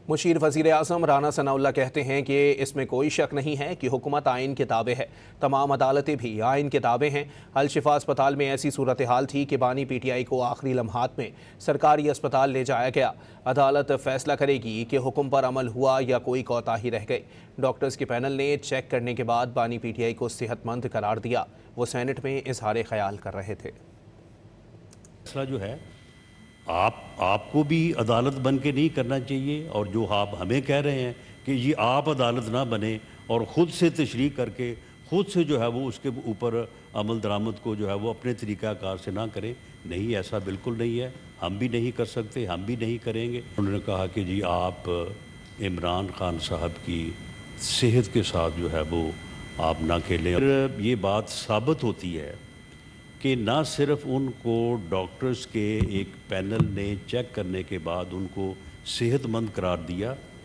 مشیر وزیر اعظم رانا ثناءاللہ کہتے ہیں کہ اس میں کوئی شک نہیں ہے کہ حکومت آئین کے تابع ہے، تمام عدالتیں بھی آئین کے تابع ہیں۔ الشفا اسپتال میں ایسی صورتحال تھی کہ بانی پی ٹی آئی کو آخری لمحات میں سرکاری اسپتال لے جایا گیا۔ عدالت فیصلہ کرے گی کہ حکم پر عمل ہوا یا کوئی کوتاہی رہ گئی۔ ڈاکٹرز کے پینل نے چیک کرنے کے بعد بانی پی ٹی آئی کو صحت مند قرار دیا۔ وہ سینٹ میں اظہار خیال کر رہے تھے۔ فیصلہ جو ہے آپ کو بھی عدالت بن کے نہیں کرنا چاہیے، اور جو آپ ہمیں کہہ رہے ہیں کہ یہ آپ عدالت نہ بنے اور خود سے تشریح کر کے خود سے جو ہے وہ اس کے اوپر عمل درآمد کو جو ہے وہ اپنے طریقہ کار سے نہ کریں، نہیں، ایسا بالکل نہیں ہے، ہم بھی نہیں کر سکتے، ہم بھی نہیں کریں گے۔ انہوں نے کہا کہ جی آپ عمران خان صاحب کی صحت کے ساتھ جو ہے وہ آپ نہ کھیلیں۔ یہ بات ثابت ہوتی ہے کہ نہ صرف ان کو ڈاکٹرز کے ایک پینل نے چیک کرنے کے بعد ان کو صحت مند قرار دیا،